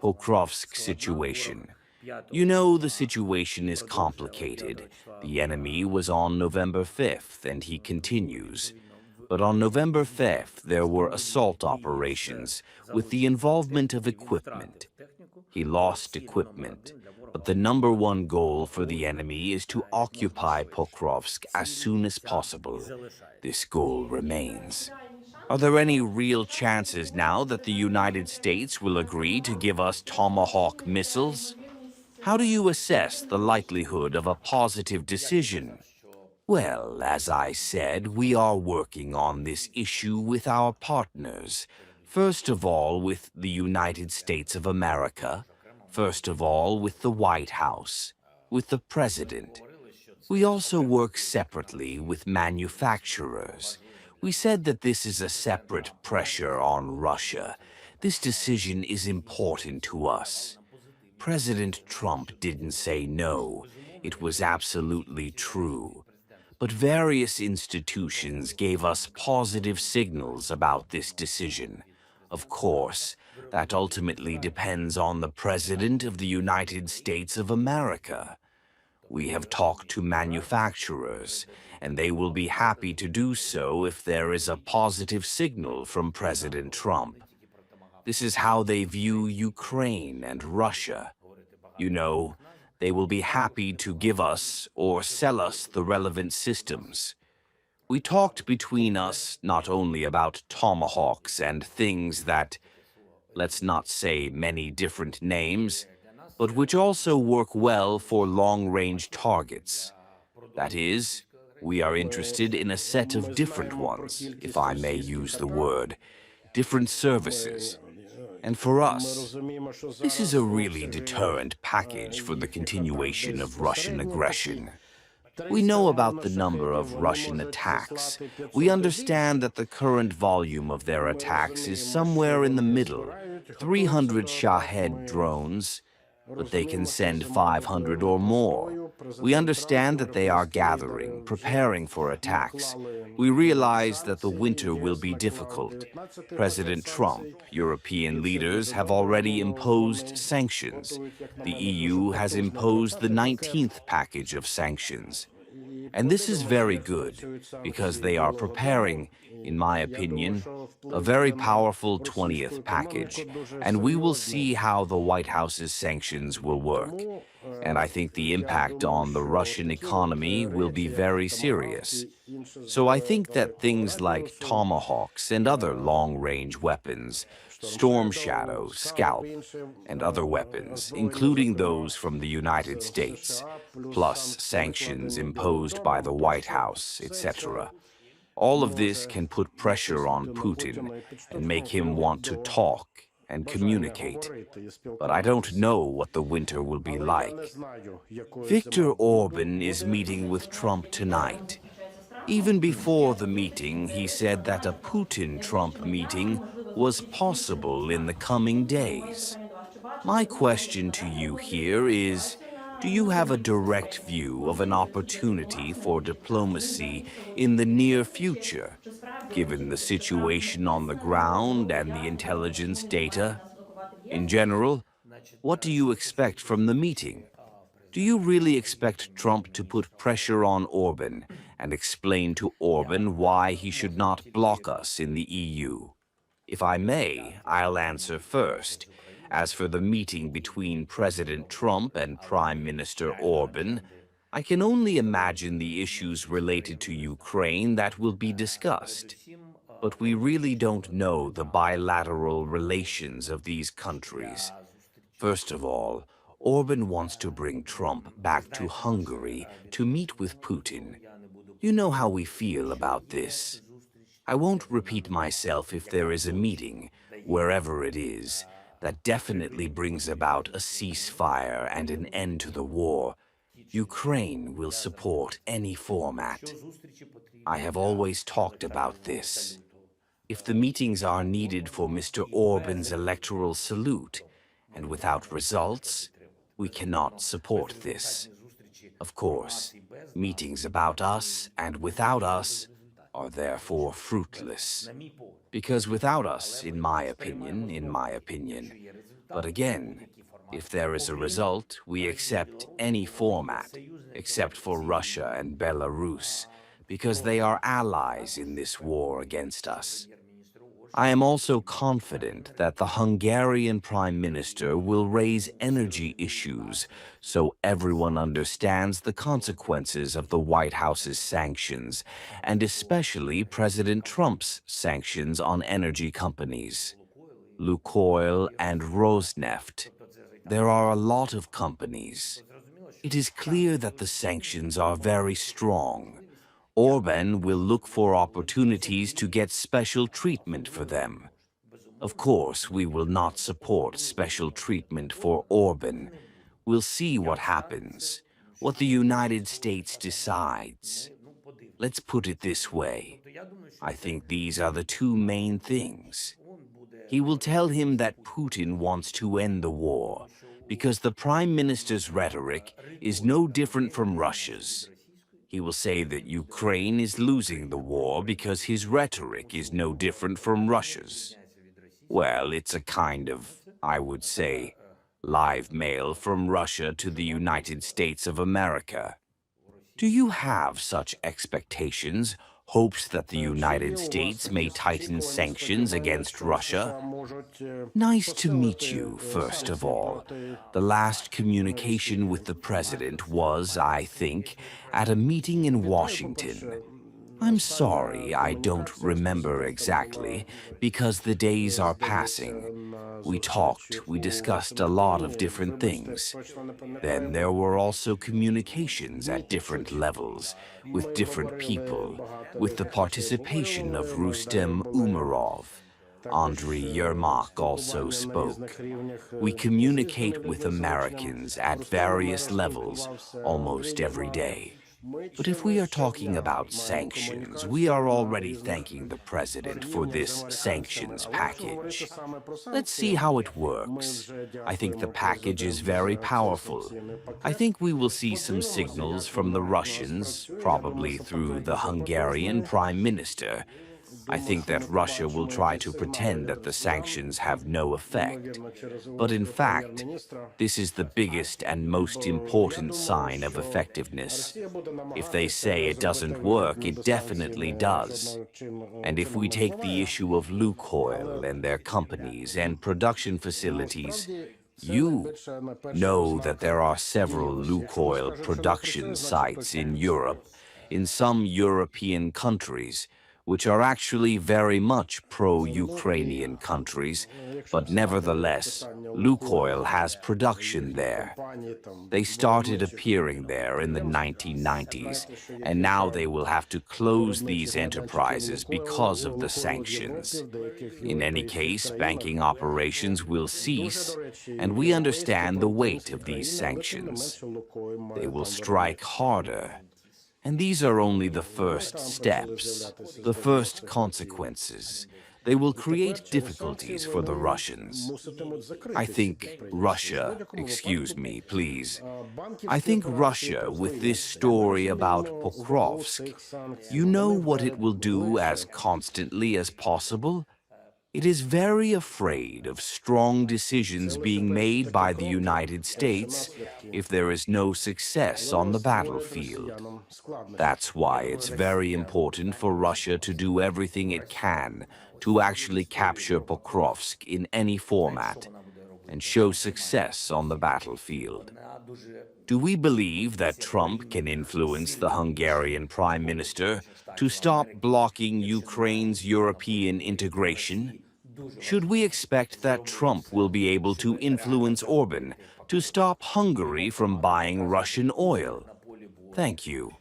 Pokrovsk situation. You know, the situation is complicated. The enemy was on November 5th, and he continues. But on November 5th, there were assault operations with the involvement of equipment. He lost equipment, but the number one goal for the enemy is to occupy Pokrovsk as soon as possible. This goal remains. Are there any real chances now that the United States will agree to give us Tomahawk missiles? How do you assess the likelihood of a positive decision? Well, as I said, we are working on this issue with our partners. First of all, with the United States of America. First of all, with the White House, with the President. We also work separately with manufacturers. We said that this is a separate pressure on Russia. This decision is important to us. President Trump didn't say no. It was absolutely true. But various institutions gave us positive signals about this decision. Of course, that ultimately depends on the President of the United States of America. We have talked to manufacturers, and they will be happy to do so if there is a positive signal from President Trump. This is how they view Ukraine and Russia. You know, they will be happy to give us or sell us the relevant systems. We talked between us not only about Tomahawks and things that, let's not say many different names, but which also work well for long-range targets. That is, we are interested in a set of different ones, if I may use the word, different services. And for us, this is a really deterrent package for the continuation of Russian aggression. We know about the number of Russian attacks. We understand that the current volume of their attacks is somewhere in the middle, 300 Shahed drones, but they can send 500 or more. We understand that they are gathering, preparing for attacks. We realize that the winter will be difficult. President Trump, European leaders have already imposed sanctions. The EU has imposed the 19th package of sanctions. And this is very good, because they are preparing, in my opinion, a very powerful 20th package, and we will see how the White House's sanctions will work. And I think the impact on the Russian economy will be very serious. So I think that things like Tomahawks and other long-range weapons, Storm Shadow, Scalp, and other weapons, including those from the United States, plus sanctions imposed by the White House, etc. All of this can put pressure on Putin and make him want to talk and communicate. But I don't know what the winter will be like. Viktor Orban is meeting with Trump tonight. Even before the meeting, he said that a Putin-Trump meeting was possible in the coming days. My question to you here is, do you have a direct view of an opportunity for diplomacy in the near future, given the situation on the ground and the intelligence data? In general, what do you expect from the meeting? Do you really expect Trump to put pressure on Orban and explain to Orban why he should not block us in the EU? If I may, I'll answer first. As for the meeting between President Trump and Prime Minister Orban, I can only imagine the issues related to Ukraine that will be discussed. But we really don't know the bilateral relations of these countries. First of all, Orban wants to bring Trump back to Hungary to meet with Putin. You know how we feel about this. I won't repeat myself if there is a meeting, wherever it is, that definitely brings about a ceasefire and an end to the war. Ukraine will support any format. I have always talked about this. If the meetings are needed for Mr. Orban's electoral salute, and without results, we cannot support this. Of course, meetings about us and without us are therefore fruitless. Because without us, in my opinion, but again, if there is a result, we accept any format, except for Russia and Belarus, because they are allies in this war against us. I am also confident that the Hungarian Prime Minister will raise energy issues so everyone understands the consequences of the White House's sanctions, and especially President Trump's sanctions on energy companies, Lukoil and Rosneft. There are a lot of companies. It is clear that the sanctions are very strong. Orban will look for opportunities to get special treatment for them. Of course, we will not support special treatment for Orban. We'll see what happens, what the United States decides. Let's put it this way. I think these are the two main things. He will tell him that Putin wants to end the war, because the Prime Minister's rhetoric is no different from Russia's. He will say that Ukraine is losing the war because his rhetoric is no different from Russia's. Well, it's a kind of, I would say, live mail from Russia to the United States of America. Do you have such expectations, hopes that the United States may tighten sanctions against Russia? Nice to meet you, first of all. The last communication with the president was, I think, at a meeting in Washington. I'm sorry, I don't remember exactly, because the days are passing. We talked, we discussed a lot of different things. Then there were also communications at different levels, with different people, with the participation of Rustem Umarov. Andriy Yermak also spoke. We communicate with Americans at various levels almost every day. But if we are talking about sanctions, we are already thanking the president for this sanctions package. Let's see how it works. I think the package is very powerful. I think we will see some signals from the Russians, probably through the Hungarian Prime Minister. I think that Russia will try to pretend that the sanctions have no effect. But in fact, this is the biggest and most important sign of effectiveness. If they say it doesn't work, it definitely does. And if we take the issue of Lukoil and their companies and production facilities, you know that there are several Lukoil production sites in Europe, in some European countries, which are actually very much pro-Ukrainian countries, but nevertheless, Lukoil has production there. They started appearing there in the 1990s, and now they will have to close these enterprises because of the sanctions. In any case, banking operations will cease, and we understand the weight of these sanctions. They will strike harder. And these are only the first steps, the first consequences. They will create difficulties for the Russians. I think Russia, excuse me, please. I think Russia, with this story about Pokrovsk, you know what it will do as constantly as possible? It is very afraid of strong decisions being made by the United States if there is no success on the battlefield. That's why it's very important for Russia to do everything it can to actually capture Pokrovsk in any format and show success on the battlefield. Do we believe that Trump can influence the Hungarian Prime Minister to stop blocking Ukraine's European integration? Should we expect that Trump will be able to influence Orban to stop Hungary from buying Russian oil? Thank you.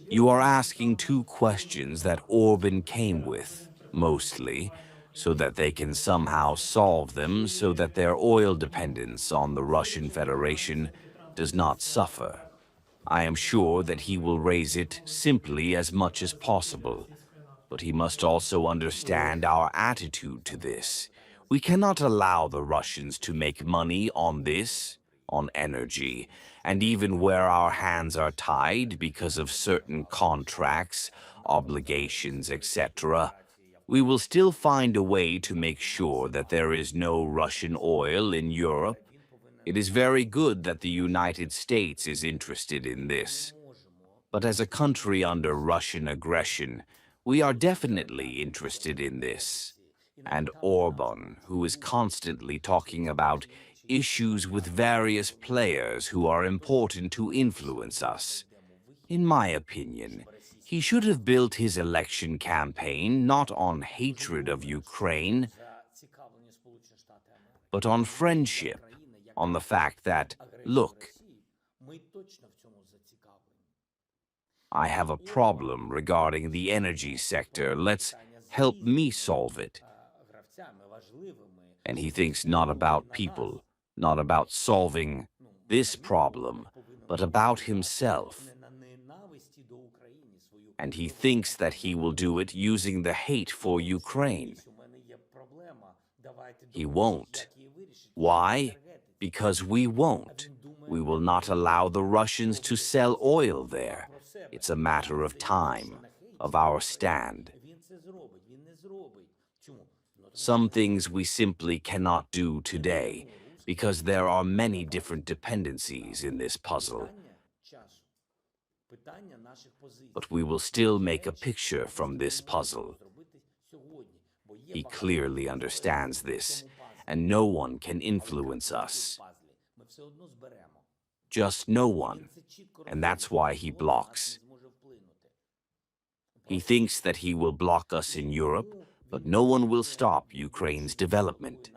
You are asking two questions that Orban came with, mostly, so that they can somehow solve them so that their oil dependence on the Russian Federation does not suffer. I am sure that he will raise it simply as much as possible, but he must also understand our attitude to this. We cannot allow the Russians to make money on this. on energy, and even where our hands are tied because of certain contracts, obligations, etc., we will still find a way to make sure that there is no Russian oil in Europe. It is very good that the United States is interested in this. But as a country under Russian aggression, we are definitely interested in this. And Orban, who is constantly talking about issues with various players who are important to influence us. In my opinion, he should have built his election campaign not on hatred of Ukraine, but on friendship, on the fact that, look, I have a problem regarding the energy sector. Let's help me solve it. And he thinks not about people, not about solving this problem, but about himself. And he thinks that he will do it using the hate for Ukraine. He won't. Why? Because we won't. We will not allow the Russians to sell oil there. It's a matter of time, of our stand. Some things we simply cannot do today, because there are many different dependencies in this puzzle. But we will still make a picture from this puzzle. He clearly understands this, and no one can influence us. Just no one, and that's why he blocks. He thinks that he will block us in Europe, but no one will stop Ukraine's development.